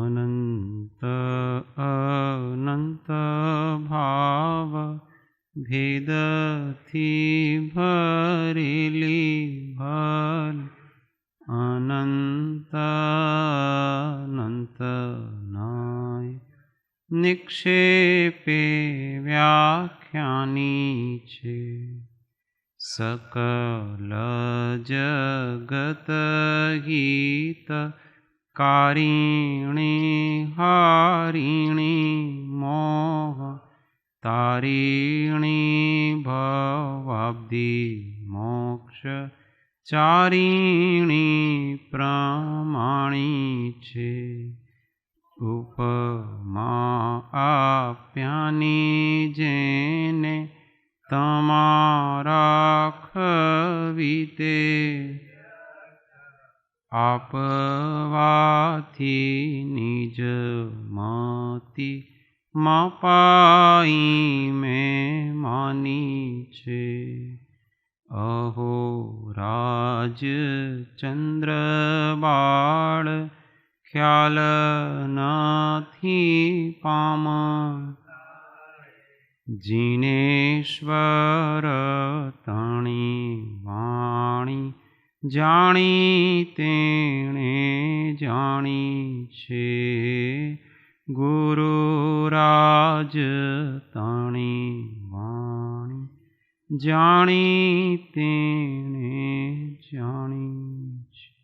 अनंत अनंत भाव भेदथी भरेली भल अनंत अनंत नाय निक्षेपे व्याख्यानी छे सकल जगत हित कारिणी हारिणी मोह तारिणी भवाब्धि मोक्ष चारिणी प्रमाणी छे उपमा आप्यानी जेने तमारा खवीते आपवाथी निज मति मपाई में मानी छे अहो राज चंद्र बाळ ख्याल नाथी पाम जिनेश्वर तणी वाणी जाणी तेणे जाणी छे गुरुराज तणी वाणी जाणी तेणे जाणी छे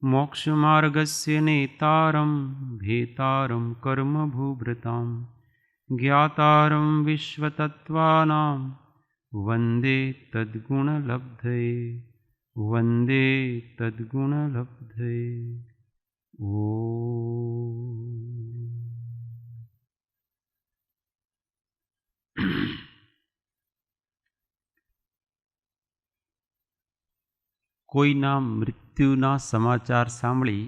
मोक्षमार्गस्य नेतारं भेतारं कर्मभूभृतां ज्ञातारं विश्वतत्त्वानां वन्दे तद्गुणलब्धये वन्दे तद्गुणलब्धये ओ કોઈના મૃત્યુના સમાચાર સાંભળી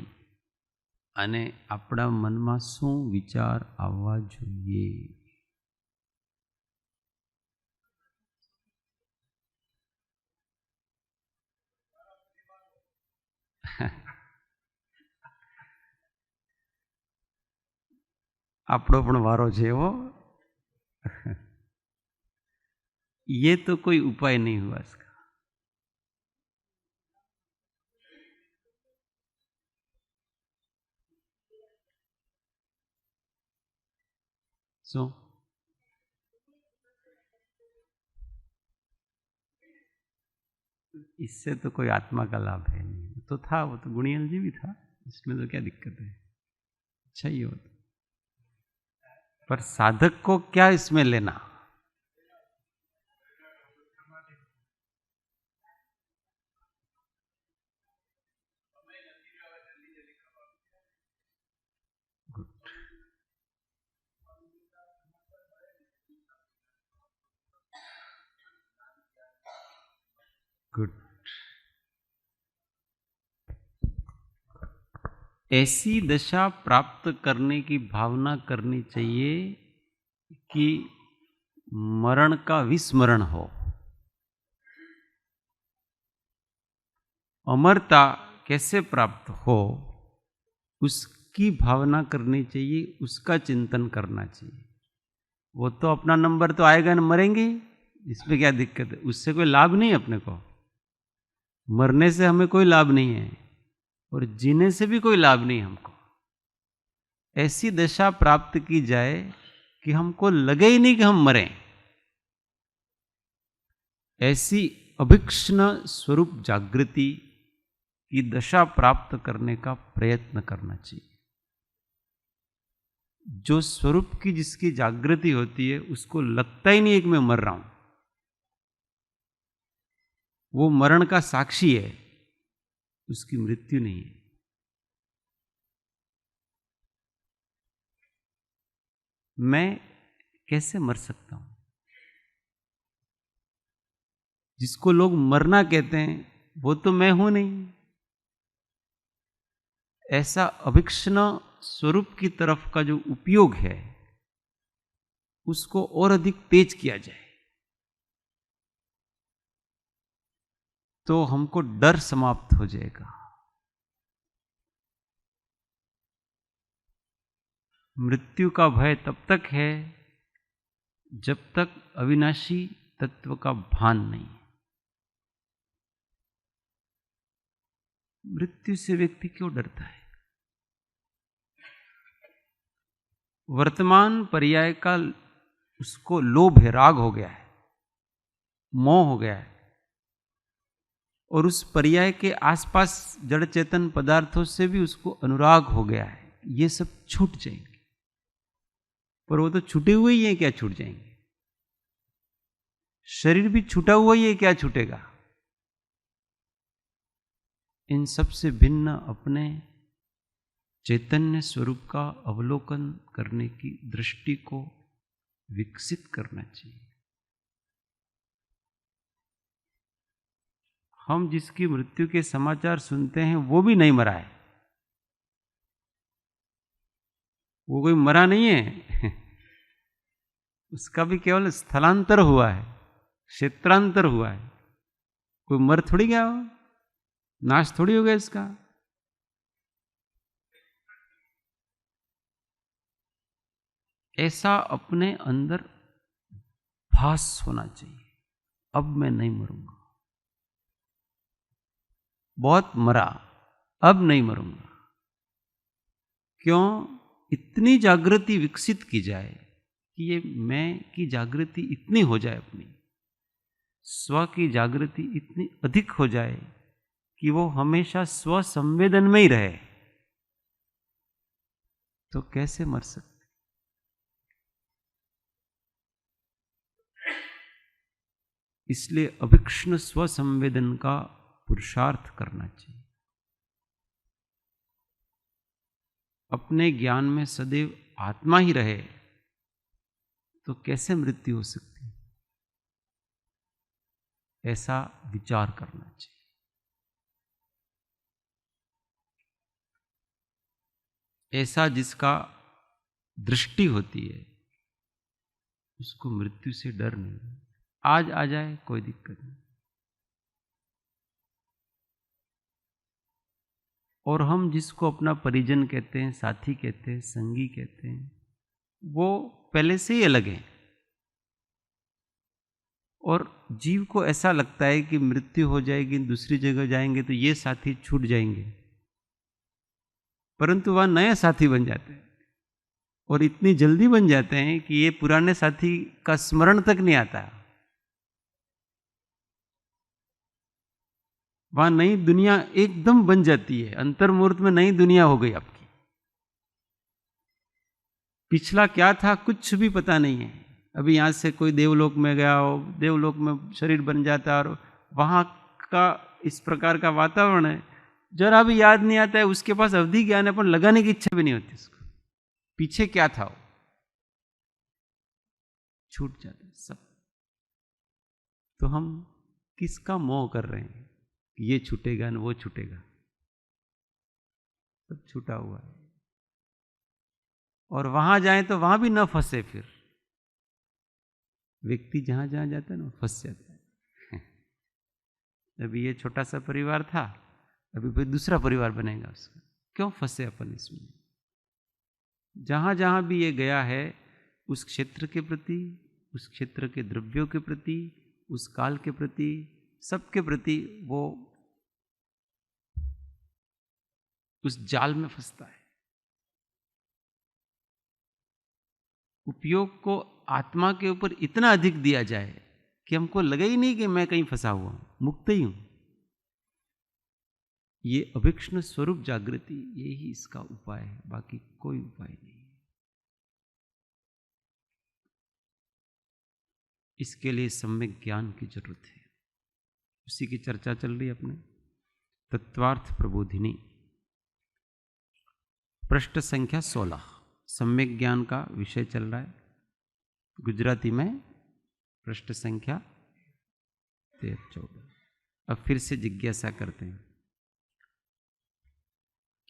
અને આપણા મનમાં શું વિચાર આવવા જોઈએ? આપણો પણ વારો છે એવો ये तो कोई उपाय नहीं हुआ इसका। सो इससे तो कोई आत्मा का लाभ है नहीं। तो था वो तो गुणियल जी भी था, इसमें तो क्या दिक्कत है, अच्छा ही हो तो। पर साधक को क्या इसमें लेना? गुड। ऐसी दशा प्राप्त करने की भावना करनी चाहिए कि मरण का विस्मरण हो। अमरता कैसे प्राप्त हो उसकी भावना करनी चाहिए, उसका चिंतन करना चाहिए। वो तो अपना नंबर तो आएगा न, मरेंगे, इसमें क्या दिक्कत है? उससे कोई लाभ नहीं है अपने को, मरने से हमें कोई लाभ नहीं है और जीने से भी कोई लाभ नहीं हमको। ऐसी दशा प्राप्त की जाए कि हमको लगे ही नहीं कि हम मरें। ऐसी अभिक्षण स्वरूप जागृति की दशा प्राप्त करने का प्रयत्न करना चाहिए। जो स्वरूप की जिसकी जागृति होती है उसको लगता ही नहीं है कि मैं मर रहा हूं, वो मरण का साक्षी है, उसकी मृत्यु नहीं है। मैं कैसे मर सकता हूं? जिसको लोग मरना कहते हैं वो तो मैं हूं नहीं। ऐसा अभिक्षण स्वरूप की तरफ का जो उपयोग है उसको और अधिक तेज किया जाए। तो हमको डर समाप्त हो जाएगा। मृत्यु का भय तब तक है जब तक अविनाशी तत्व का भान नहीं। मृत्यु से व्यक्ति क्यों डरता है? वर्तमान पर्याय का उसको लोभ है, राग हो गया है, मोह हो गया है, और उस पर्याय के आसपास जड़ चेतन पदार्थों से भी उसको अनुराग हो गया है। ये सब छूट जाएंगे, पर वो तो छूटे हुए ही हैं, क्या छूट जाएंगे? शरीर भी छूटा हुआ ही है, क्या छूटेगा? इन सब से भिन्न अपने चैतन्य स्वरूप का अवलोकन करने की दृष्टि को विकसित करना चाहिए। हम जिसकी मृत्यु के समाचार सुनते हैं वो भी नहीं मरा है, वो कोई मरा नहीं है उसका भी केवल स्थलांतर हुआ है, क्षेत्रांतर हुआ है। कोई मर थोड़ी गया हो, नाश थोड़ी हो गया इसका। ऐसा अपने अंदर भास होना चाहिए, अब मैं नहीं मरूंगा, बहुत मरा, अब नहीं मरूंगा। क्यों? इतनी जागृति विकसित की जाए कि ये मैं की जागृति इतनी हो जाए, अपनी स्व की जागृति इतनी अधिक हो जाए कि वो हमेशा स्व संवेदन में ही रहे, तो कैसे मर सकते? इसलिए अभिक्ष्ण स्व संवेदन का पुरुषार्थ करना चाहिए। अपने ज्ञान में सदैव आत्मा ही रहे तो कैसे मृत्यु हो सकती है? ऐसा विचार करना चाहिए। ऐसा जिसका दृष्टि होती है उसको मृत्यु से डर नहीं। आज आ जाए कोई दिक्कत नहीं। और हम जिसको अपना परिजन कहते हैं, साथी कहते हैं, संगी कहते हैं, वो पहले से ही अलग है। और जीव को ऐसा लगता है कि मृत्यु हो जाएगी, दूसरी जगह जाएंगे तो ये साथी छूट जाएंगे, परंतु वह नए साथी बन जाते हैं, और इतनी जल्दी बन जाते हैं कि ये पुराने साथी का स्मरण तक नहीं आता। वहां नई दुनिया एकदम बन जाती है, अंतर्मुहूर्त में नई दुनिया हो गई आपकी। पिछला क्या था कुछ भी पता नहीं है। अभी यहां से कोई देवलोक में गया हो, देवलोक में शरीर बन जाता है और वहां का इस प्रकार का वातावरण है, जरा भी याद नहीं आता है। उसके पास अवधि ज्ञान है, पर लगाने की इच्छा भी नहीं होती उसको। पीछे क्या था वो छूट जाता है सब। तो हम किसका मोह कर रहे हैं? ये छूटेगा न वो छूटेगा, सब छूटा हुआ है। और वहां जाए तो वहां भी न फंसे। फिर व्यक्ति जहां जहां जाता है ना फंस जाता है। अभी ये छोटा सा परिवार था, अभी फिर दूसरा परिवार बनेगा उसका। क्यों फंसे अपन इसमें? जहां जहां भी ये गया है उस क्षेत्र के प्रति, उस क्षेत्र के द्रव्यों के प्रति, उस काल के प्रति, सबके प्रति वो उस जाल में फंसता है। उपयोग को आत्मा के ऊपर इतना अधिक दिया जाए कि हमको लगे ही नहीं कि मैं कहीं फंसा हुआ हूं, मुक्त ही हूं। ये अभिक्ष्ण स्वरूप जागृति, यही इसका उपाय है, बाकी कोई उपाय नहीं। इसके लिए सम्यक ज्ञान की जरूरत है। उसी की चर्चा चल रही है अपने तत्वार्थ प्रबोधिनी, पृष्ठ संख्या 16। सम्यक ज्ञान का विषय चल रहा है। गुजराती में पृष्ठ संख्या 13-14। अब फिर से जिज्ञासा करते हैं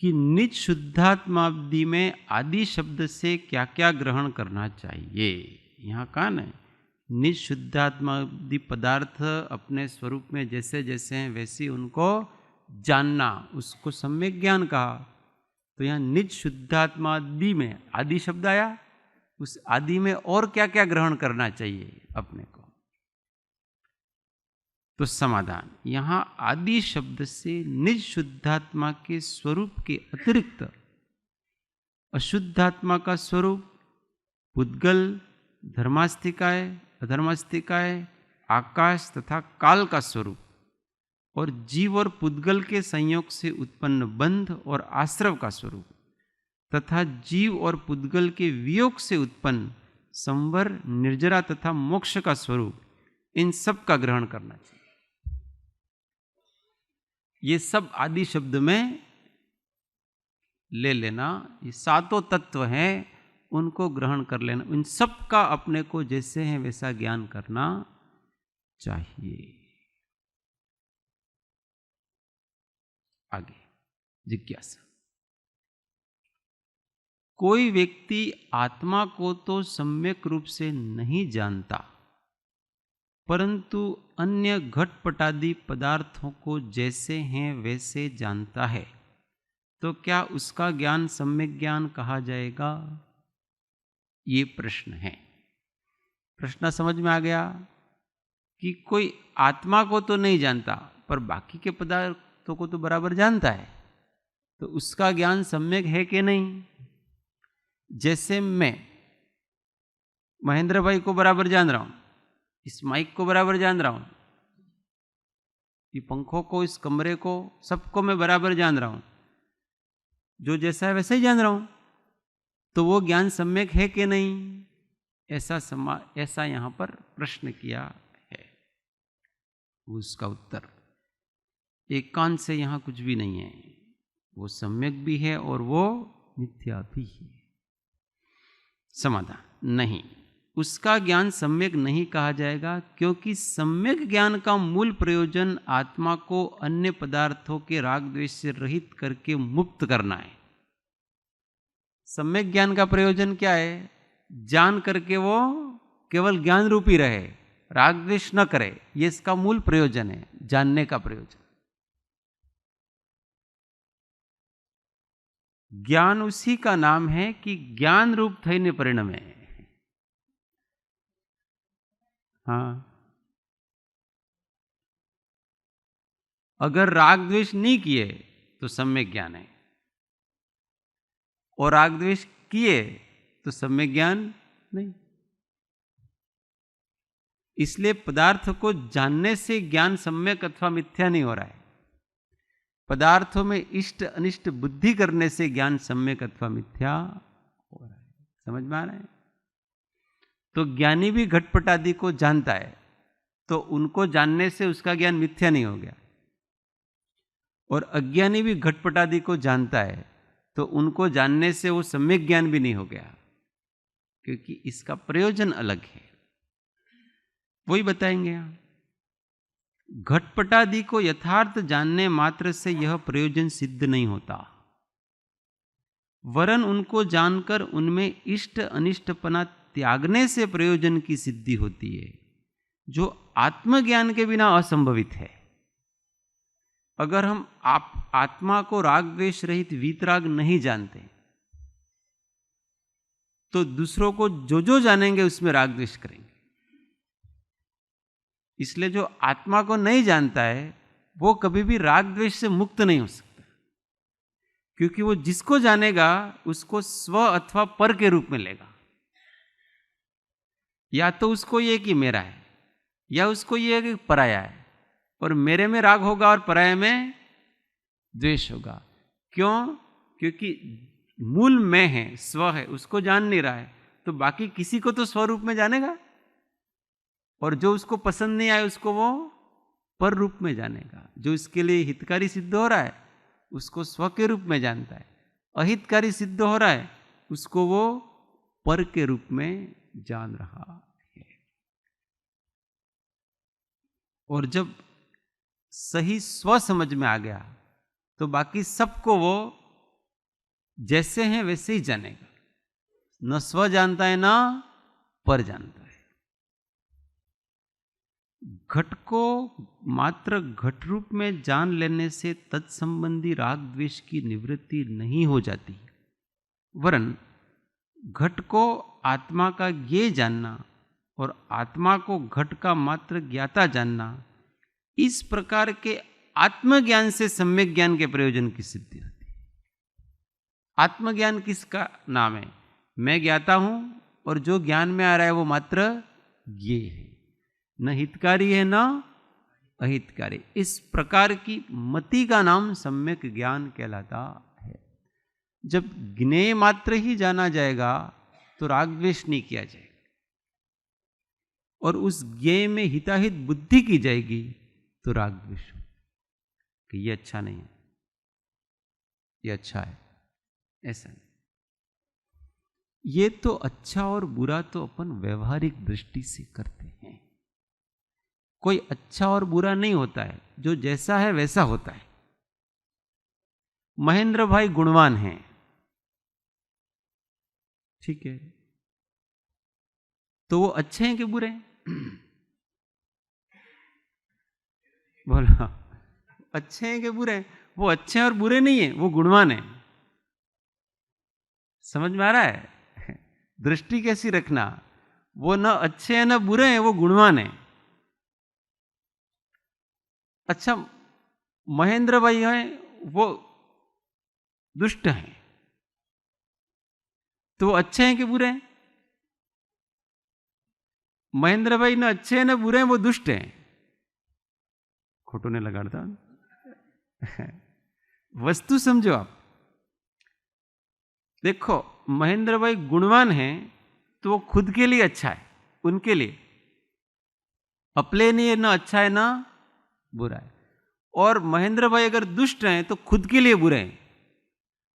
कि निज शुद्धात्माब्दि में आदि शब्द से क्या क्या ग्रहण करना चाहिए। यहां कहा है निज शुद्धात्मादि पदार्थ अपने स्वरूप में जैसे जैसे हैं वैसे उनको जानना, उसको सम्यक ज्ञान कहा। तो यहाँ निज शुद्धात्मादि में आदि शब्द आया, उस आदि में और क्या क्या ग्रहण करना चाहिए अपने को। तो समाधान, यहाँ आदि शब्द से निज शुद्धात्मा के स्वरूप के अतिरिक्त अशुद्धात्मा का स्वरूप, पुद्गल, धर्मास्तिकाय, अधर्मास्तिकाय, आकाश तथा काल का स्वरूप और जीव और पुद्गल के संयोग से उत्पन्न बंध और आश्रव का स्वरूप तथा जीव और पुद्गल के वियोग से उत्पन्न संवर, निर्जरा तथा मोक्ष का स्वरूप, इन सब का ग्रहण करना चाहिए। ये सब आदि शब्द में ले लेना, ये सातों तत्व हैं, उनको ग्रहण कर लेना, इन सब का अपने को जैसे है वैसा ज्ञान करना चाहिए। आगे जिज्ञासा, कोई व्यक्ति आत्मा को तो सम्यक रूप से नहीं जानता, परंतु अन्य घटपटादि पदार्थों को जैसे हैं वैसे जानता है, तो क्या उसका ज्ञान सम्यक ज्ञान कहा जाएगा? ये प्रश्न है। प्रश्न समझ में आ गया कि कोई आत्मा को तो नहीं जानता पर बाकी के पदार्थों को तो बराबर जानता है, तो उसका ज्ञान सम्यक है कि नहीं? जैसे मैं महेंद्र भाई को बराबर जान रहा हूं, इस माइक को बराबर जान रहा हूं, ये पंखों को, इस कमरे को, सबको मैं बराबर जान रहा हूं, जो जैसा है वैसा ही जान रहा हूं, तो वो ज्ञान सम्यक है कि नहीं? ऐसा यहां पर प्रश्न किया है। उसका उत्तर एकांत से यहां कुछ भी नहीं है, वो सम्यक भी है और वो मिथ्या भी है। समाधान, नहीं, उसका ज्ञान सम्यक नहीं कहा जाएगा, क्योंकि सम्यक ज्ञान का मूल प्रयोजन आत्मा को अन्य पदार्थों के राग द्वेष से रहित करके मुक्त करना है। सम्यक ज्ञान का प्रयोजन क्या है? जान करके वो केवल ज्ञान रूपी रहे, राग द्वेष न करे, ये इसका मूल प्रयोजन है, जानने का प्रयोजन। ज्ञान उसी का नाम है कि ज्ञान रूप थईने परिणमे। हाँ, अगर राग द्वेष नहीं किए तो सम्यक ज्ञान है, और राग द्वेष किए तो सम्यक ज्ञान नहीं। इसलिए पदार्थ को जानने से ज्ञान सम्यक अथवा मिथ्या नहीं हो रहा है, पदार्थों में इष्ट अनिष्ट बुद्धि करने से ज्ञान सम्यक अथवा मिथ्या हो रहा है। समझ में आ रहा है? तो ज्ञानी भी घटपट आदि को जानता है, तो उनको जानने से उसका ज्ञान मिथ्या नहीं हो गया, और अज्ञानी भी घटपट आदि को जानता है, तो उनको जानने से वो सम्यक ज्ञान भी नहीं हो गया, क्योंकि इसका प्रयोजन अलग है। वही बताएंगे यहां, घटपटादि को यथार्थ जानने मात्र से यह प्रयोजन सिद्ध नहीं होता, वरन उनको जानकर उनमें इष्ट अनिष्टपना त्यागने से प्रयोजन की सिद्धि होती है, जो आत्मज्ञान के बिना असंभवित है। अगर हम आत्मा को राग द्वेष रहित वीतराग नहीं जानते, तो दूसरों को जो जो जानेंगे उसमें राग द्वेष करेंगे। इसलिए जो आत्मा को नहीं जानता है वो कभी भी राग द्वेष से मुक्त नहीं हो सकता, क्योंकि वो जिसको जानेगा उसको स्व अथवा पर के रूप में लेगा। या तो उसको ये कि मेरा है, या उसको ये कि पराया है, और मेरे में राग होगा और पराये में द्वेष होगा। क्यों? क्योंकि मूल मैं है, स्व है, उसको जान नहीं रहा है, तो बाकी किसी को तो स्वरूप में जानेगा, और जो उसको पसंद नहीं आए उसको वो पर रूप में जानेगा। जो इसके लिए हितकारी सिद्ध हो रहा है उसको स्व के रूप में जानता है, अहितकारी सिद्ध हो रहा है उसको वो पर के रूप में जान रहा है। और जब सही स्व समझ में आ गया तो बाकी सबको वो जैसे हैं वैसे ही जानेगा, न स्व जानता है ना पर जानता है। घट को मात्र घट रूप में जान लेने से तत्संबंधी राग द्वेष की निवृत्ति नहीं हो जाती, वरन घट को आत्मा का ज्ञेय जानना और आत्मा को घट का मात्र ज्ञाता जानना, इस प्रकार के आत्मज्ञान से सम्यक ज्ञान के प्रयोजन की सिद्धि होती है। आत्मज्ञान किसका नाम है? मैं ज्ञाता हूं और जो ज्ञान में आ रहा है वो मात्र ज्ञेय है, न हितकारी है न अहितकारी। इस प्रकार की मति का नाम सम्यक ज्ञान कहलाता है। जब ज्ञेय मात्र ही जाना जाएगा तो राग द्वेष नहीं किया जाएगा, और उस ज्ञेय में हिताहित बुद्धि की जाएगी तो राग द्वेष कि ये अच्छा नहीं है, ये अच्छा है, ऐसा नहीं। ये तो अच्छा और बुरा तो अपन व्यवहारिक दृष्टि से करते हैं। कोई अच्छा और बुरा नहीं होता है, जो जैसा है वैसा होता है। महेंद्र भाई गुणवान हैं, ठीक है, तो वो अच्छे हैं कि बुरे हैं? बोला, अच्छे हैं कि बुरे हैं? वो अच्छे और बुरे नहीं है, वो गुणवान है। समझ में आ रहा है? दृष्टि कैसी रखना, वो न अच्छे हैं न बुरे हैं, वो गुणवान है। अच्छा, महेंद्र भाई हैं, वो दुष्ट हैं, तो वो अच्छे हैं कि बुरे हैं? महेंद्र भाई न अच्छे हैं न बुरे हैं, वो दुष्ट हैं। खोटो ने लगाड़ता वस्तु समझो आप। देखो, महेंद्र भाई गुणवान हैं तो वो खुद के लिए अच्छा है, उनके लिए। अपने लिए न अच्छा है न बुरा है। और महेंद्र भाई अगर दुष्ट हैं तो खुद के लिए बुरे हैं,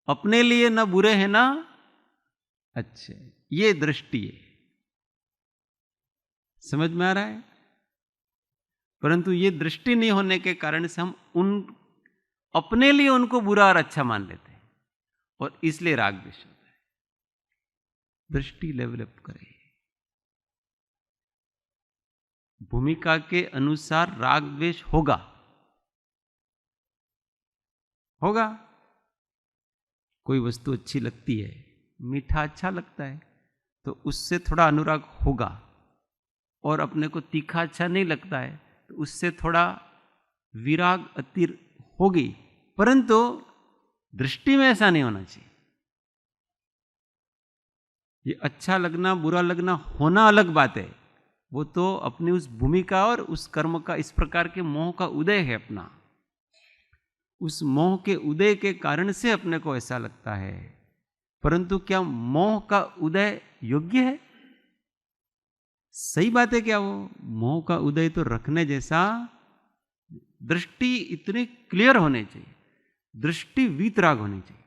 अपने लिए न बुरे हैं न अच्छे। ये दृष्टि है, समझ में आ रहा है? परंतु ये दृष्टि नहीं होने के कारण से हम अपने लिए उनको बुरा और अच्छा मान लेते हैं, और इसलिए राग द्वेष होता है। दृष्टि डेवलप करें, भूमिका के अनुसार राग द्वेष होगा। कोई वस्तु अच्छी लगती है, मीठा अच्छा लगता है, तो उससे थोड़ा अनुराग होगा। और अपने को तीखा अच्छा नहीं लगता है तो उससे थोड़ा विराग अतिर होगी। परंतु दृष्टि में ऐसा नहीं होना चाहिए। ये अच्छा लगना बुरा लगना होना अलग बात है, वो तो अपनी उस भूमिका और उस कर्म का, इस प्रकार के मोह का उदय है अपना। उस मोह के उदय के कारण से अपने को ऐसा लगता है। परंतु क्या मोह का उदय योग्य है? सही बात है क्या? वो मोह का उदय तो रखने जैसा, दृष्टि इतनी क्लियर होनी चाहिए, दृष्टि वीतराग होनी चाहिए,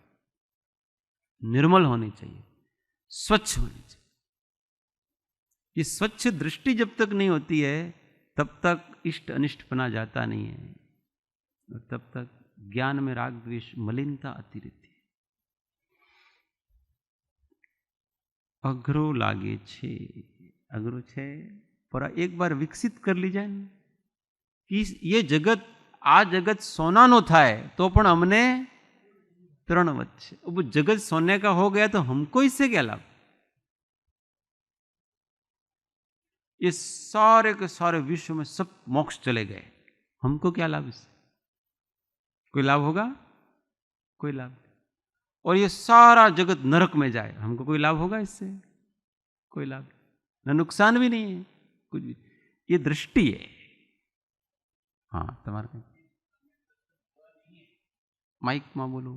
निर्मल होनी चाहिए, स्वच्छ होनी चाहिए। ये स्वच्छ दृष्टि जब तक नहीं होती है तब तक इष्ट अनिष्टपना जाता नहीं है, और तब तक ज्ञान में राग द्वेष मलिनता आती रहती है। अघरो लागे छे, अघरो छे पर एक बार विकसित कर ली जाए कि ये जगत, आ जगत सोना नो थाय तो पण हमने तरण वच्चे। अब जगत सोने का हो गया तो हमको इससे क्या लाभ? ये सारे के सारे विश्व में सब मोक्ष चले गए, हमको क्या लाभ इससे? कोई लाभ होगा? कोई लाभ नहीं। और ये सारा जगत नरक में जाए, हमको कोई लाभ होगा इससे? कोई लाभ नहीं, न नुकसान भी नहीं है कुछ भी। ये दृष्टि है। हाँ, तुम्हारे माइक में बोलो।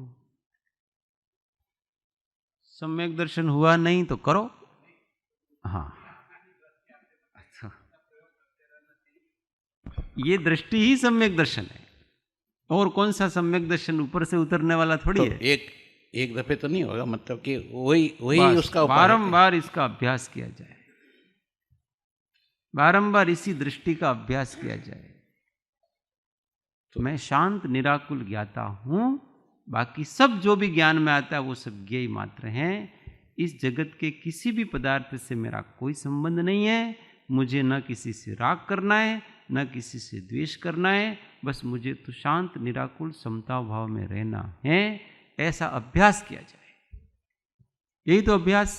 सम्यक दर्शन हुआ नहीं तो करो। हाँ, अच्छा, ये दृष्टि ही सम्यक दर्शन है। और कौन सा सम्यक दर्शन ऊपर से उतरने वाला थोड़ी तो है। एक दफे तो नहीं होगा, मतलब कि वही उसका बारंबार इसका अभ्यास किया जाए, बारंबार इसी दृष्टि का अभ्यास किया जाए। तो मैं शांत निराकुल ज्ञाता हूं, बाकी सब जो भी ज्ञान में आता है वो सब ज्ञेय मात्र हैं। इस जगत के किसी भी पदार्थ से मेरा कोई संबंध नहीं है, मुझे न किसी से राग करना है, न किसी से द्वेष करना है, बस मुझे तो शांत निराकुल समता भाव में रहना है, ऐसा अभ्यास किया जाए। यही तो अभ्यास,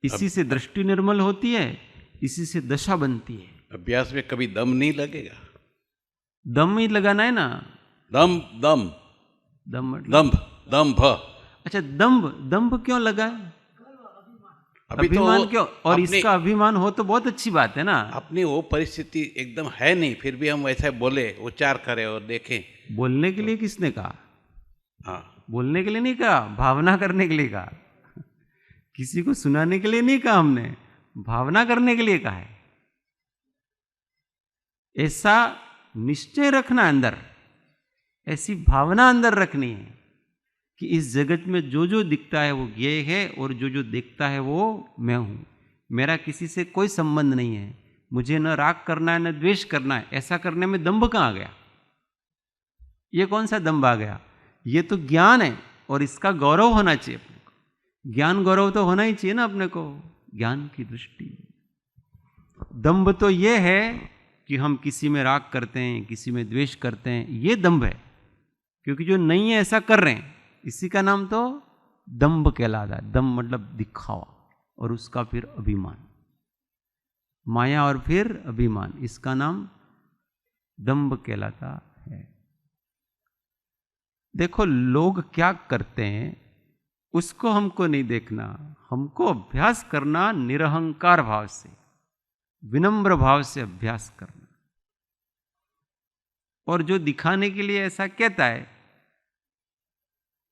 इसी से दृष्टि निर्मल होती है, इसी से दशा बनती है। अभ्यास में कभी दम नहीं लगेगा? दम ही लगाना है ना। दम दम दम मतलब दम्भ दम्भ। अच्छा, दम्भ, दम्भ क्यों लगा है? अभी अभिमान तो क्यों? और इसका अभिमान हो तो बहुत अच्छी बात है ना। अपनी वो परिस्थिति एकदम है नहीं, फिर भी हम वैसे बोले, उच्चार करें और देखें। बोलने के लिए किसने कहा? हाँ, बोलने के लिए नहीं कहा, भावना करने के लिए कहा। किसी को सुनाने के लिए नहीं कहा हमने, भावना करने के लिए कहा है। ऐसा निश्चय रखना अंदर, ऐसी भावना अंदर रखनी है कि इस जगत में जो जो दिखता है वो ये है, और जो जो देखता है वो मैं हूं। मेरा किसी से कोई संबंध नहीं है, मुझे न राग करना है न द्वेष करना है। ऐसा करने में दंभ कहां आ गया? ये कौन सा दंभ आ गया? ये तो ज्ञान है, और इसका गौरव होना चाहिए अपने को। ज्ञान गौरव तो होना ही चाहिए ना अपने को, ज्ञान की दृष्टि। दंभ तो ये है कि हम किसी में राग करते हैं, किसी में द्वेष करते हैं, ये दंभ है। क्योंकि जो नहीं है ऐसा कर रहे हैं, इसी का नाम तो दंभ कहलाता है। दंभ मतलब दिखावा, और उसका फिर अभिमान, माया और फिर अभिमान, इसका नाम दंभ कहलाता है। देखो लोग क्या करते हैं उसको हमको नहीं देखना, हमको अभ्यास करना निरहंकार भाव से, विनम्र भाव से अभ्यास करना। और जो दिखाने के लिए ऐसा कहता है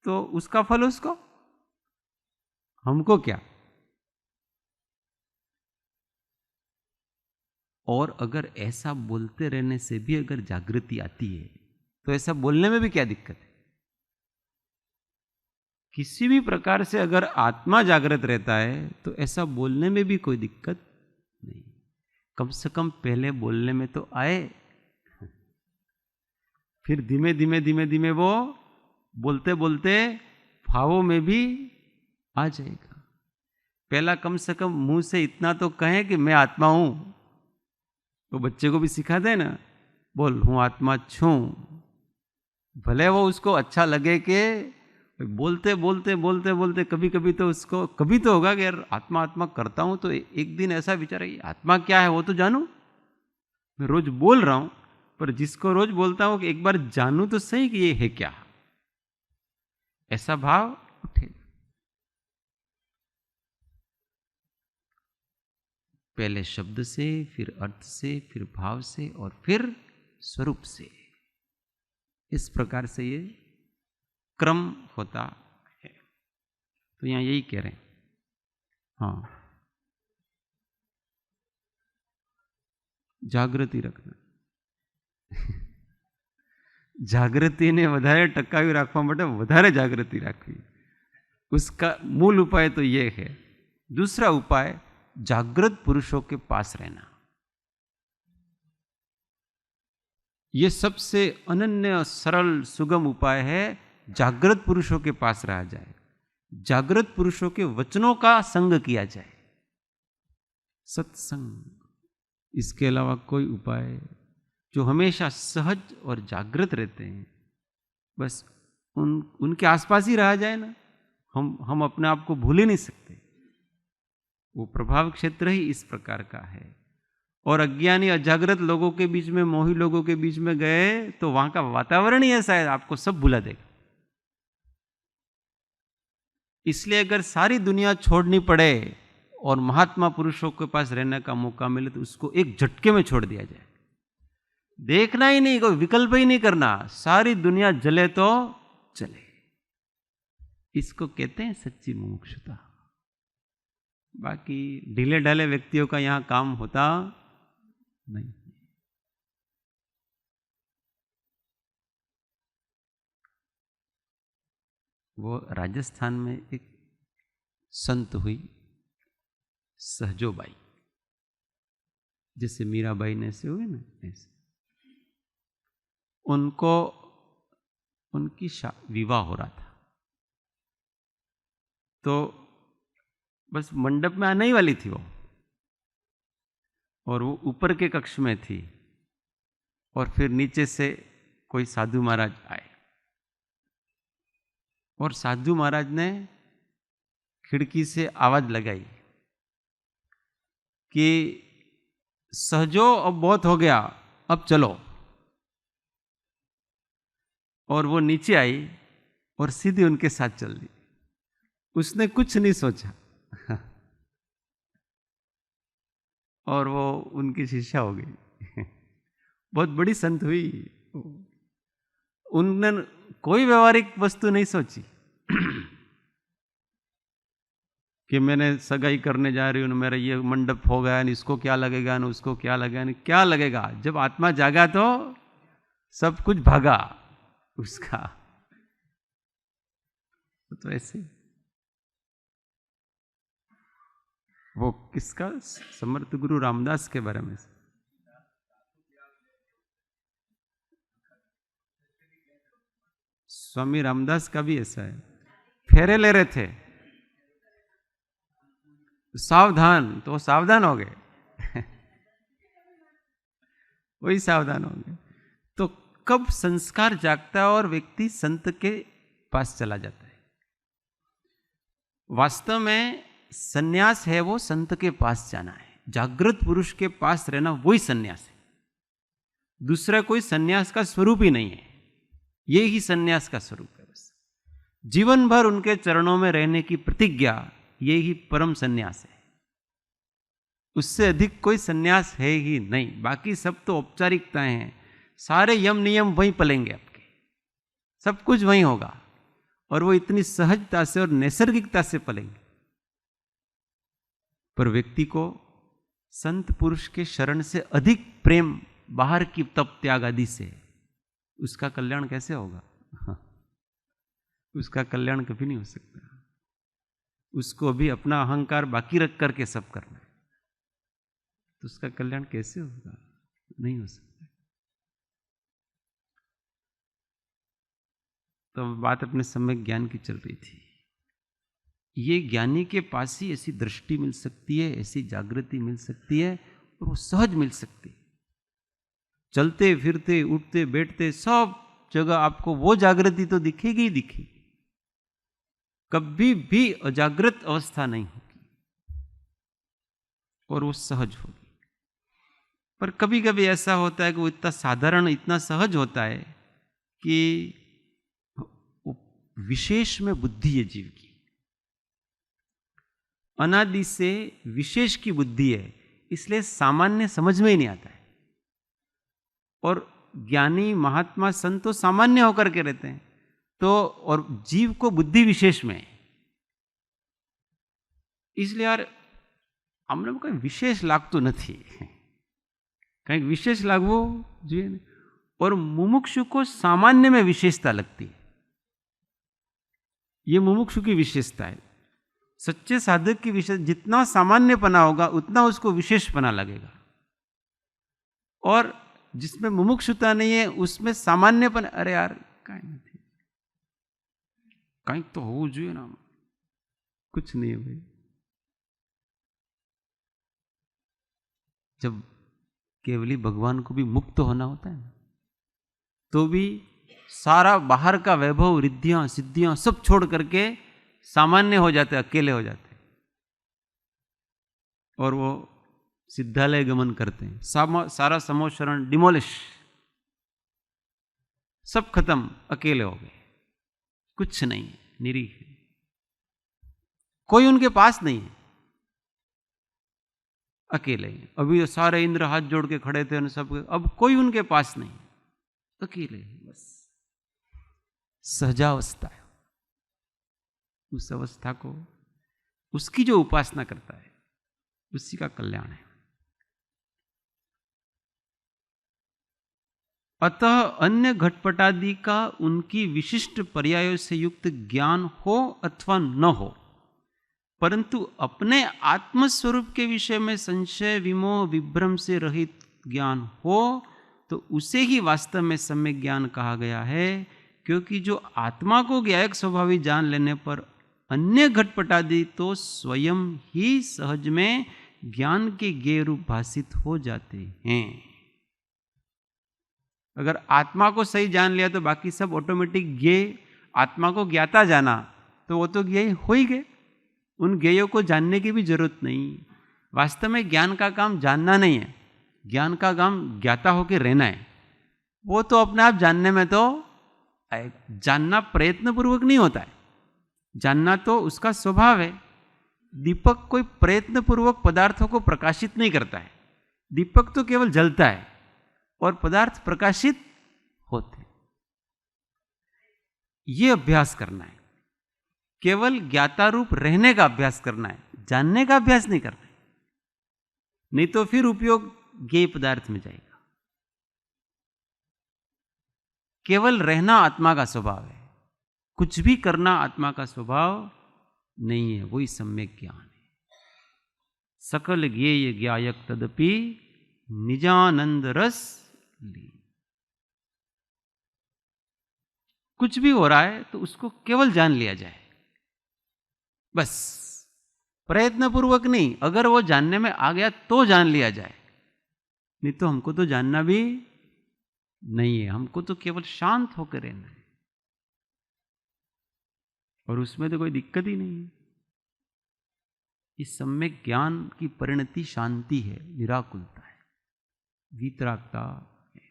तो उसका फल उसको, हमको क्या। और अगर ऐसा बोलते रहने से भी अगर जागृति आती है तो ऐसा बोलने में भी क्या दिक्कत है? किसी भी प्रकार से अगर आत्मा जागृत रहता है तो ऐसा बोलने में भी कोई दिक्कत नहीं। कम से कम पहले बोलने में तो आए, फिर धीमे धीमे धीमे धीमे वो बोलते बोलते भावों में भी आ जाएगा। पहला कम से कम मुंह से इतना तो कहें कि मैं आत्मा हूं। तो बच्चे को भी सिखाते हैं ना, बोल हूं आत्मा छू। भले वो उसको अच्छा लगे कि बोलते बोलते बोलते बोलते कभी कभी तो उसको कभी तो होगा कि यार आत्मा आत्मा करता हूं, तो एक दिन ऐसा विचार है आत्मा क्या है वो तो जानूं। मैं रोज बोल रहा हूं, पर जिसको रोज बोलता हूं कि एक बार जानूं तो सही कि ये है क्या, ऐसा भाव उठे। पहले शब्द से, फिर अर्थ से, फिर भाव से, और फिर स्वरूप से। इस प्रकार से ये क्रम होता है। तो यहां यही कह रहे हैं। हाँ, जागृति रखना। જાગૃતિને વધારે ટકાવી રાખવા માટે વધારે જાગૃતિ રાખવી, उसका मूल उपाय तो ये है। दूसरा उपाय, जागृत पुरुषों के पास रहना। ये सबसे अनन्य सरल सुगम उपाय है। जागृत पुरुषों के पास रहा जाए, जागृत पुरुषों के वचनों का संग किया जाए, सत्संग। इसके अलावा कोई उपाय, जो हमेशा सहज और जागृत रहते हैं, बस उनके आसपास ही रहा जाए ना। हम अपने आप को भूल ही नहीं सकते। वो प्रभाव क्षेत्र ही इस प्रकार का है। और अज्ञानी अजागृत लोगों के बीच में, मोही लोगों के बीच में गए तो वहां का वातावरण ही ऐसा है, आपको सब भुला देगा। इसलिए अगर सारी दुनिया छोड़नी पड़े और महात्मा पुरुषों के पास रहने का मौका मिले तो उसको एक झटके में छोड़ दिया जाए। देखना ही नहीं, कोई विकल्प ही नहीं करना, सारी दुनिया जले तो चले। इसको कहते हैं सच्ची मुमुक्षुता। बाकी ढीले ढाले व्यक्तियों का यहां काम होता नहीं। वो राजस्थान में एक संत हुई, सहजोबाई, जैसे मीराबाई ने से हुए ना, ऐसे उनको उनकी विवाह हो रहा था। तो बस मंडप में आने ही वाली थी वो, और वो ऊपर के कक्ष में थी और फिर नीचे से कोई साधु महाराज आए और साधु महाराज ने खिड़की से आवाज लगाई कि सहजो अब बहुत हो गया, अब चलो। और वो नीचे आई और सीधी उनके साथ चल दी। उसने कुछ नहीं सोचा और वो उनकी शिष्या हो गई। बहुत बड़ी संत हुई। उन्होंने कोई व्यवहारिक वस्तु नहीं सोची कि मैंने सगाई करने जा रही हूँ, मेरा ये मंडप हो गया, इसको क्या लगेगा, न उसको क्या लगेगा, न क्या लगेगा। जब आत्मा जागा तो सब कुछ भागा उसका। तो ऐसे वो किसका, समर्थ गुरु रामदास के बारे में। स्वामी रामदास का भी ऐसा है, फेरे ले रहे थे, सावधान, तो सावधान हो गए वही सावधान हो गए। तो कब संस्कार जागता है और व्यक्ति संत के पास चला जाता है। वास्तव में सन्यास है वो संत के पास जाना है, जागृत पुरुष के पास रहना वही सन्यास है। दूसरा कोई सन्यास का स्वरूप ही नहीं है, ये ही सन्यास का स्वरूप है। बस जीवन भर उनके चरणों में रहने की प्रतिज्ञा, ये ही परम सन्यास है। उससे अधिक कोई सन्यास है ही नहीं। बाकी सब तो औपचारिकताएं हैं, सारे यम नियम वहीं पलेंगे आपके, सब कुछ वहीं होगा और वो इतनी सहजता से और नैसर्गिकता से पलेंगे। पर व्यक्ति को संत पुरुष के शरण से अधिक प्रेम बाहर की तप त्याग आदि से, उसका कल्याण कैसे होगा? उसका कल्याण कभी नहीं हो सकता। उसको भी अपना अहंकार बाकी रख करके सब करना है, तो उसका कल्याण कैसे होगा? नहीं हो सकता। तो बात अपने सम्यक ज्ञान की चल रही थी। ये ज्ञानी के पास ही ऐसी दृष्टि मिल सकती है, ऐसी जागृति मिल सकती है और वो सहज मिल सकती है। चलते फिरते उठते बैठते सब जगह आपको वो जागृति तो दिखेगी ही दिखेगी, कभी भी अजागृत अवस्था नहीं होगी और वो सहज होगी। पर कभी कभी ऐसा होता है कि वो इतना साधारण, इतना सहज होता है कि विशेष में बुद्धि है जीव की, अनादि से विशेष की बुद्धि है, इसलिए सामान्य समझ में ही नहीं आता है। और ज्ञानी महात्मा संत तो सामान्य होकर के रहते हैं, तो और जीव को बुद्धि विशेष में, इसलिए यार हमने कोई विशेष लागतो નથી, कहीं विशेष लागवो જોઈએ। और मुमुक्षु को सामान्य में विशेषता लगती है, ये मुमुक्षु की विशेषता है। सच्चे साधक की विशेष, जितना सामान्यपना होगा उतना उसको विशेषपना लगेगा, और जिसमें मुमुक्षुता नहीं है उसमें सामान्यपन, अरे यार काई नहीं, कहीं तो हो જોઈએ ना, कुछ नहीं है भाई। जब केवली भगवान को भी मुक्त होना होता है ना, तो भी सारा बाहर का वैभव, रिद्धियां सिद्धियां सब छोड़ करके सामान्य हो जाते, अकेले हो जाते, और वो सिद्धालय गमन करते हैं। सारा समोशरण डिमोलिश, सब खत्म, अकेले हो गए, कुछ नहीं है, निरीह है, कोई उनके पास नहीं है, अकेले। अभी सारे इंद्र हाथ जोड़ के खड़े थे, सब, अब कोई उनके पास नहीं, अकेले, बस सहजावस्था है। उस अवस्था को, उसकी जो उपासना करता है उसी का कल्याण है। अतः अन्य घटपटादि का उनकी विशिष्ट पर्यायों से युक्त ज्ञान हो अथवा न हो, परंतु अपने आत्मस्वरूप के विषय में संशय विमोह विभ्रम से रहित ज्ञान हो तो उसे ही वास्तव में सम्यक ज्ञान कहा गया है। क्योंकि जो आत्मा को ज्ञायक स्वभावी जान लेने पर अन्य घटपटादि तो स्वयं ही सहज में ज्ञान के ज्ञेय रूप भासित हो जाते हैं। अगर आत्मा को सही जान लिया तो बाकी सब ऑटोमेटिक ज्ञेय, आत्मा को ज्ञाता जाना तो वो तो ज्ञेय हो ही गए, उन ज्ञेयों को जानने की भी जरूरत नहीं। वास्तव में ज्ञान का काम जानना नहीं है, ज्ञान का काम ज्ञाता होकर रहना है। वो तो अपने आप जानने में तो जानना प्रयत्न पूर्वक नहीं होता है, जानना तो उसका स्वभाव है। दीपक कोई प्रयत्न पूर्वक पदार्थों को प्रकाशित नहीं करता है, दीपक तो केवल जलता है और पदार्थ प्रकाशित होते। ये अभ्यास करना है, केवल ज्ञाता रूप रहने का अभ्यास करना है, जानने का अभ्यास नहीं करना है, नहीं तो फिर उपयोग ज्ञेय पदार्थ में जाएगा। केवल रहना आत्मा का स्वभाव है, कुछ भी करना आत्मा का स्वभाव नहीं है, वही सम्यक ज्ञान है। सकल ज्ञेय ज्ञायक तदपि निजानंद रस ली। कुछ भी हो रहा है तो उसको केवल जान लिया जाए, बस प्रयत्न पूर्वक नहीं। अगर वो जानने में आ गया तो जान लिया जाए, नहीं तो हमको तो जानना भी नहीं है, हमको तो केवल शांत होकर रहना है, और उसमें तो कोई दिक्कत ही नहीं है। इस सम्यक ज्ञान की परिणति शांति है, निराकुलता है, वीतरागता है।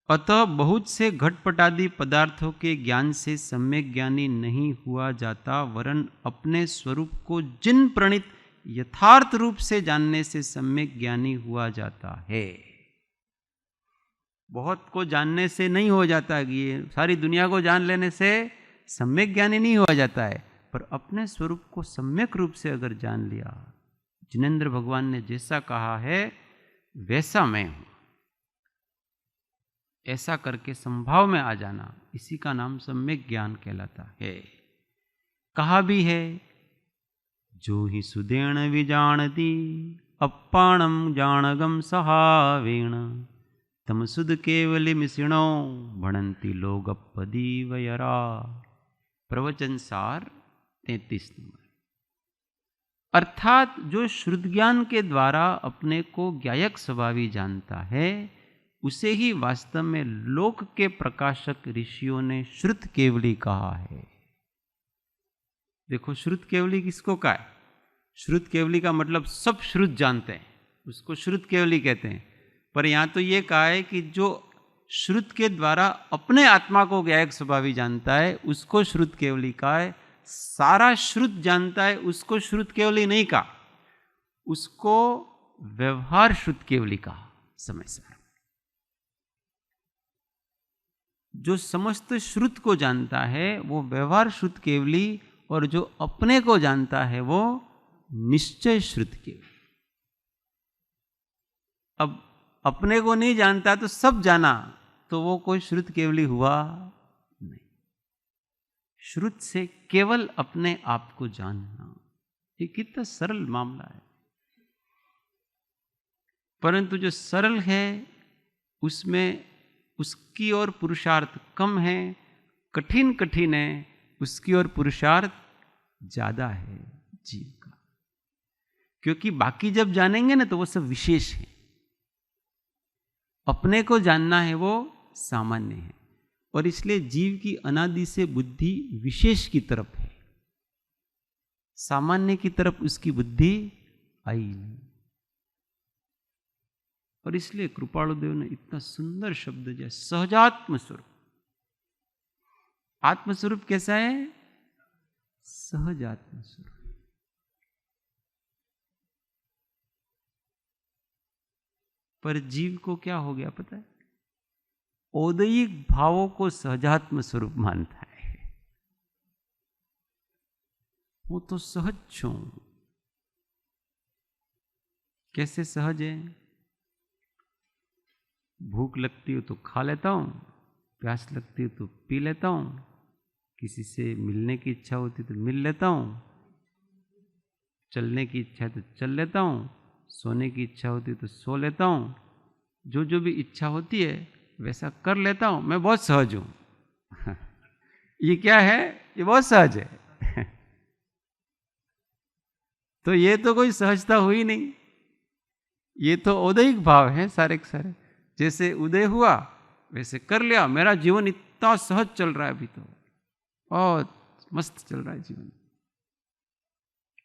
अतः बहुत से घटपटादि पदार्थों के ज्ञान से सम्यक ज्ञानी नहीं हुआ जाता, वरन अपने स्वरूप को जिन प्रणित यथार्थ रूप से जानने से सम्यक ज्ञानी हुआ जाता है। बहुत को जानने से नहीं हो जाता कि ये सारी दुनिया को जान लेने से सम्यक ज्ञानी नहीं हुआ जाता है, पर अपने स्वरूप को सम्यक रूप से अगर जान लिया, जिनेंद्र भगवान ने जैसा कहा है वैसा मैं हूं, ऐसा करके संभाव में आ जाना, इसी का नाम सम्यक ज्ञान कहलाता है। कहा भी है, जो ही सुदेण विजानती अप्पाणम जानगम सहावेण तम सुद केवली मिसिणो भणंती लोगपदी वयरा। प्रवचन सार 33 नंबर। अर्थात जो श्रुत ज्ञान के द्वारा अपने को ज्ञायक स्वभावी जानता है, उसे ही वास्तव में लोक के प्रकाशक ऋषियों ने श्रुत केवली कहा है। देखो, श्रुत केवली किसको कहा है? श्रुत केवली का मतलब सब श्रुत जानते हैं, उसको श्रुत केवली कहते हैं। पर यहां तो ये कहा है कि जो श्रुत के द्वारा अपने आत्मा को ज्ञायक स्वभावी जानता है, उसको श्रुत केवली कहा है। सारा श्रुत जानता है उसको श्रुत केवली नहीं कहा, उसको व्यवहार श्रुत केवली कहा। समय सार जो समस्त श्रुत को जानता है वो व्यवहार श्रुत केवली, और जो अपने को जानता है वो निश्चय श्रुत केवली। अब अपने को नहीं जानता तो सब जाना, तो वो कोई श्रुत केवली हुआ नहीं। श्रुत से केवल अपने आप को जानना, ये कितना सरल मामला है। परंतु जो सरल है उसमें उसकी ओर पुरुषार्थ कम है, कठिन कठिन है उसकी ओर पुरुषार्थ ज्यादा है जीव का। क्योंकि बाकी जब जानेंगे ना तो वो सब विशेष है, अपने को जानना है वो सामान्य है, और इसलिए जीव की अनादि से बुद्धि विशेष की तरफ है, सामान्य की तरफ उसकी बुद्धि आई नहीं। और इसलिए कृपालुदेव ने इतना सुंदर शब्द दिया, सहजात्म स्वरूप। आत्मस्वरूप कैसा है? सहजात्म स्वरूप। पर जीव को क्या हो गया पता है? औदयिक भावों को सहजात्म स्वरूप मानता है। वो तो सहज छू। कैसे सहज है? भूख लगती हो तो खा लेता हूं, प्यास लगती हो तो पी लेता हूं, किसी से मिलने की इच्छा होती तो मिल लेता हूं, चलने की इच्छा है तो चल लेता हूं, सोने की इच्छा होती है तो सो लेता हूं, जो जो भी इच्छा होती है वैसा कर लेता हूं। मैं बहुत सहज हूं। ये क्या है? ये बहुत सहज है। तो ये तो कोई सहजता हुई नहीं, ये तो औदैहिक भाव है सारे के सारे। जैसे उदय हुआ वैसे कर लिया, मेरा जीवन इतना सहज चल रहा है अभी तो, बहुत मस्त चल रहा है जीवन,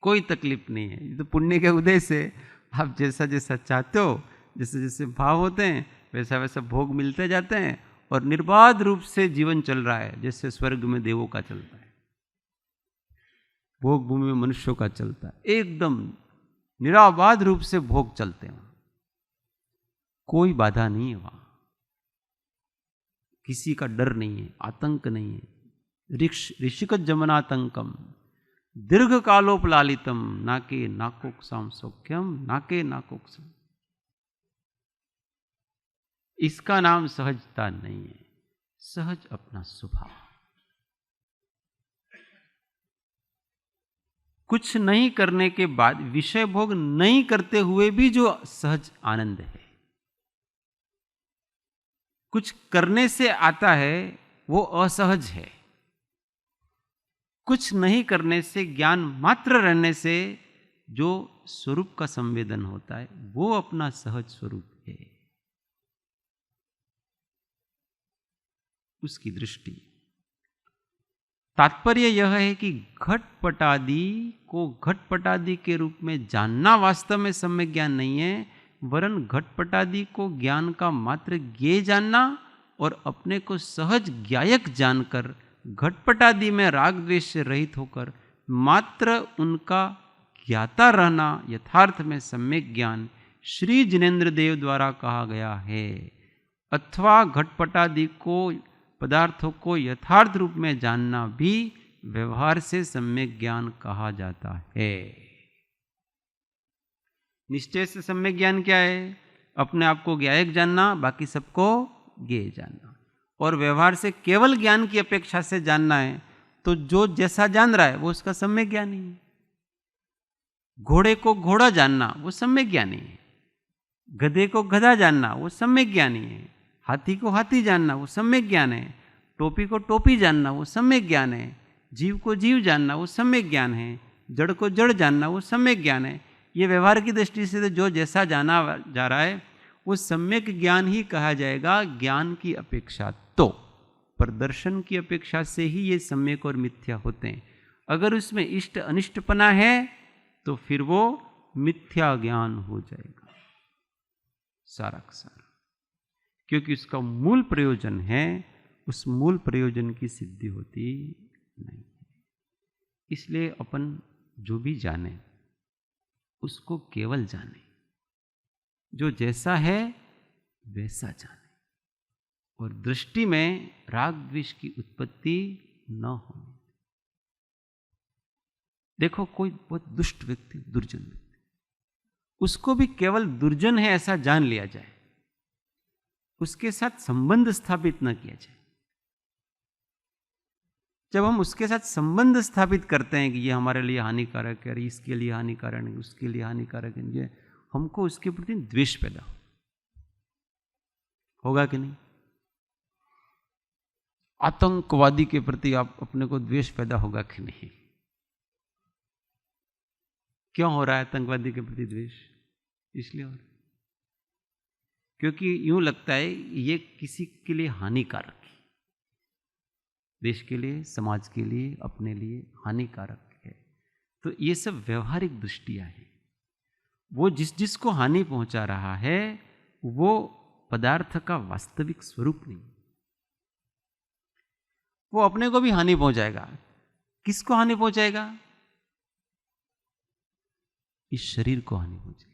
कोई तकलीफ नहीं है। ये तो पुण्य के उदय से आप जैसा जैसा चाहते हो, जैसे जैसे भाव होते हैं वैसा वैसा भोग मिलते जाते हैं, और निर्बाध रूप से जीवन चल रहा है, जैसे स्वर्ग में देवों का चलता है, भोग भूमि में मनुष्यों का चलता है, एकदम निराबाध रूप से भोग चलते हैं वहां, कोई बाधा नहीं है वहां, किसी का डर नहीं है, आतंक नहीं है। ऋषिक जमनातंकम दीर्घ कालोपलालितम नाके नाकोक्षाम सौख्यम नाके नाकोक्षम। इसका नाम सहजता नहीं है, सहज अपना स्वभाव। कुछ नहीं करने के बाद, विषय भोग नहीं करते हुए भी जो सहज आनंद है, कुछ करने से आता है वो असहज है। कुछ नहीं करने से, ज्ञान मात्र रहने से जो स्वरूप का संवेदन होता है वो अपना सहज स्वरूप है, उसकी दृष्टि। तात्पर्य यह है कि घटपटादि को घटपटादि के रूप में जानना वास्तव में सम्यक ज्ञान नहीं है, वरन घटपटादि को ज्ञान का मात्र ज्ञेय जानना और अपने को सहज ज्ञायक जानकर घटपटादि में राग द्वेष से रहित होकर मात्र उनका ज्ञाता रहना यथार्थ में सम्यक ज्ञान श्री जिनेन्द्र देव द्वारा कहा गया है। अथवा घटपटादि को पदार्थों को यथार्थ रूप में जानना भी व्यवहार से सम्यक ज्ञान कहा जाता है। निश्चय से सम्यक ज्ञान क्या है? अपने आप को ज्ञायक जानना, बाकी सबको ज्ञेय जानना। और व्यवहार से केवल ज्ञान की अपेक्षा से जानना है, तो जो जैसा जान रहा है वो उसका सम्यक ज्ञान ही है। घोड़े को घोड़ा जानना वो सम्यक ज्ञानी है, गधे को गधा जानना वो सम्यक ज्ञानी है, हाथी को हाथी जानना वो सम्यक ज्ञान है, टोपी को टोपी जानना वो सम्यक ज्ञान है, जीव को जीव जानना वो सम्यक ज्ञान है, जड़ को जड़ जानना वो सम्यक ज्ञान है। ये व्यवहार की दृष्टि से तो जो जैसा जाना जा रहा है वो सम्यक ज्ञान ही कहा जाएगा, ज्ञान की अपेक्षा तो। पर दर्शन की अपेक्षा से ही ये सम्यक और मिथ्या होते हैं। अगर उसमें इष्ट अनिष्टपना है तो फिर वो मिथ्या ज्ञान हो जाएगा सारा का सारा, क्योंकि उसका मूल प्रयोजन है, उस मूल प्रयोजन की सिद्धि होती नहीं। इसलिए अपन जो भी जाने उसको केवल जाने, जो जैसा है वैसा जाने, और दृष्टि में राग द्वेष की उत्पत्ति न हो। देखो कोई बहुत दुष्ट व्यक्ति, दुर्जन व्यक्ति, उसको भी केवल दुर्जन है ऐसा जान लिया जाए, उसके साथ संबंध स्थापित न किया जाए। जब हम उसके साथ संबंध स्थापित करते हैं कि ये हमारे लिए हानिकारक है, इसके लिए हानिकारक है, उसके लिए हानिकारक है, ये हमको उसके प्रति द्वेष पैदा होगा कि नहीं? आतंकवादी के प्रति आप अपने को द्वेष पैदा होगा कि नहीं? क्यों हो रहा है आतंकवादी के प्रति द्वेष? इसलिए हो रहा है क्योंकि यूं लगता है ये किसी के लिए हानिकारक है, देश के लिए, समाज के लिए, अपने लिए हानिकारक है। तो ये सब व्यवहारिक दृष्टियां हैं। वो जिस को हानि पहुंचा रहा है वो पदार्थ का वास्तविक स्वरूप नहीं, वो अपने को भी हानि पहुंचाएगा। किसको हानि पहुंचाएगा? इस शरीर को हानि पहुंचाएगा,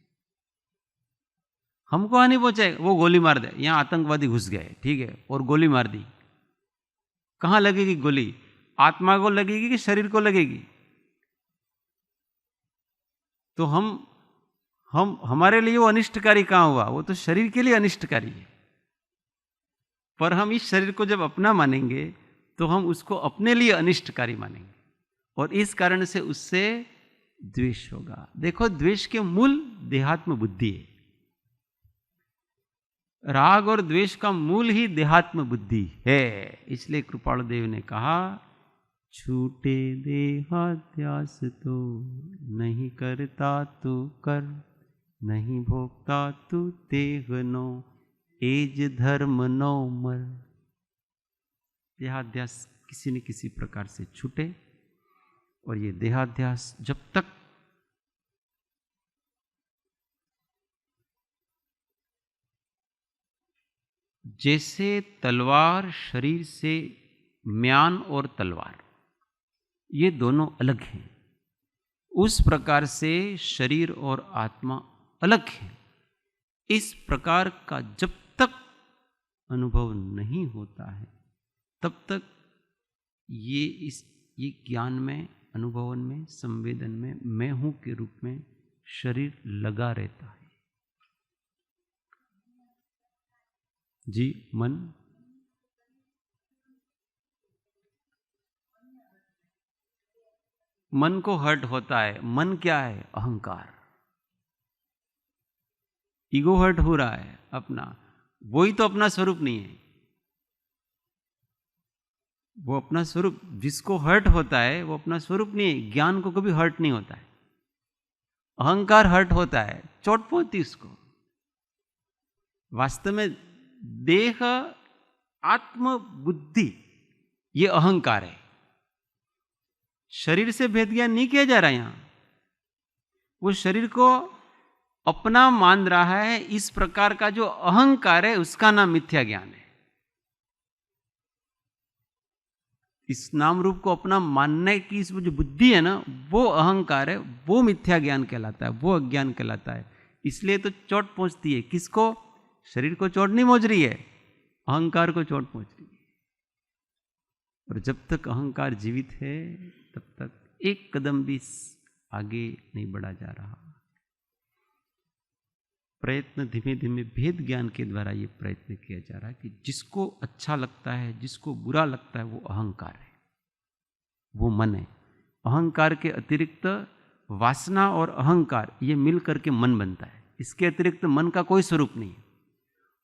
हमको हानि पहुंचाएगा। वो गोली मार दे, यहां आतंकवादी घुस गए, ठीक है, और गोली मार दी, कहां लगेगी गोली? आत्मा को लगेगी कि शरीर को लगेगी? तो हमारे लिए वो अनिष्टकारी कहां हुआ? वो तो शरीर के लिए अनिष्टकारी है। पर हम इस शरीर को जब अपना मानेंगे तो हम उसको अपने लिए अनिष्टकारी मानेंगे, और इस कारण से उससे द्वेष होगा। देखो, द्वेष के मूल देहात्म बुद्धि है। राग और द्वेष का मूल ही देहात्म बुद्धि है। इसलिए कृपाल देव ने कहा छूटे देहाध्यास तो नहीं करता तू कर, नहीं भोगता तू देह नो, एज धर्म नो मर। देहाध्यास किसी न किसी प्रकार से छूटे, और ये देहाध्यास जब तक जैसे तलवार शरीर से, म्यान और तलवार ये दोनों अलग हैं, उस प्रकार से शरीर और आत्मा अलग है। इस प्रकार का जब तक अनुभव नहीं होता है तब तक ये ज्ञान में, अनुभवन में, संवेदन में मैं हूं के रूप में शरीर लगा रहता है। जी, मन को हर्ट होता है। मन क्या है? अहंकार। ईगो हर्ट हो रहा है अपना, वही तो अपना स्वरूप नहीं है। वो अपना स्वरूप, जिसको हर्ट होता है वो अपना स्वरूप नहीं है। ज्ञान को कभी हर्ट नहीं होता है, अहंकार हर्ट होता है, चोट पहुंचती उसको। वास्तव में देह, आत्म, बुद्धि ये अहंकार है। शरीर से भेद ज्ञान नहीं किया जा रहा यहां। वो शरीर को अपना मान रहा है। इस प्रकार का जो अहंकार है उसका नाम मिथ्या ज्ञान है। इस नाम रूप को अपना मानने की इस जो बुद्धि है ना, वो अहंकार है, वो मिथ्या ज्ञान कहलाता है, वो अज्ञान कहलाता है। इसलिए तो चोट पहुंचती है। किसको? शरीर को चोट नहीं पहुंच रही है, अहंकार को चोट पहुंच रही है। और जब तक अहंकार जीवित है तब तक एक कदम भी आगे नहीं बढ़ा जा रहा। प्रयत्न धीमे धीमे भेद ज्ञान के द्वारा ये प्रयत्न किया जा रहा है कि जिसको अच्छा लगता है, जिसको बुरा लगता है, वो अहंकार है, वो मन है। अहंकार के अतिरिक्त वासना और अहंकार ये मिल करके मन बनता है। इसके अतिरिक्त मन का कोई स्वरूप नहीं है।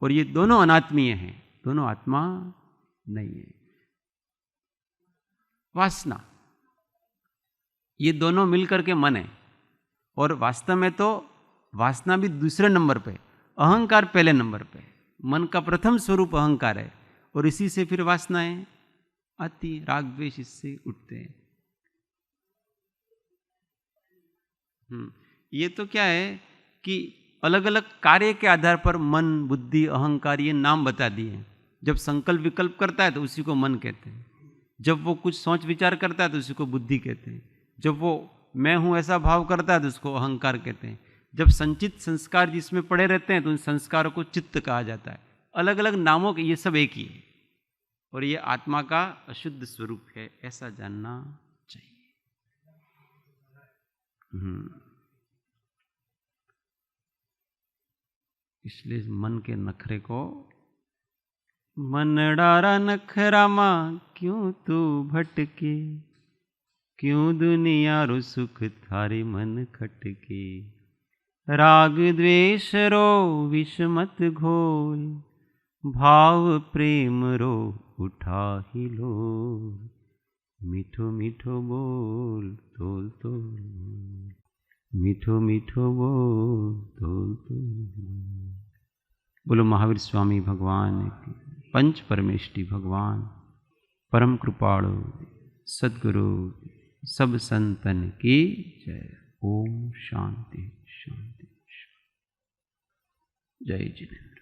और ये दोनों अनात्मीय हैं, दोनों आत्मा नहीं है। वासना, ये दोनों मिलकर के मन है। और वास्तव में तो वासना भी दूसरे नंबर पे, अहंकार पहले नंबर पे। मन का प्रथम स्वरूप अहंकार है, और इसी से फिर वासनाएं आती, राग द्वेष इससे उठते हैं। ये तो क्या है कि अलग अलग कार्य के आधार पर मन, बुद्धि, अहंकार ये नाम बता दिए। जब संकल्प विकल्प करता है तो उसी को मन कहते हैं। जब वो कुछ सोच विचार करता है तो उसी को बुद्धि कहते हैं। जब वो मैं हूं ऐसा भाव करता है तो उसको अहंकार कहते हैं। जब संचित संस्कार जिसमें पड़े रहते हैं तो उन संस्कारों को चित्त कहा जाता है। अलग अलग नामों के, ये सब एक ही है। और ये आत्मा का अशुद्ध स्वरूप है, ऐसा जानना चाहिए। इसलिए मन के नखरे को, मन डारा नखरामा क्यों तू भटके, क्यों दुनिया रो सुख थारे मन खटके, राग द्वेष रो विष मत घोल, भाव प्रेम रो उठा ही लो, मीठो मीठो बोल तोल तोल, मीठो मीठो बोल तोल तोल। बोलो महावीर स्वामी भगवान की, पंच परमेष्टि भगवान, परम कृपाणु सद्गुरु सब संतन की जय। ओम शांति शांति शांति। जय जिनेन्द्र।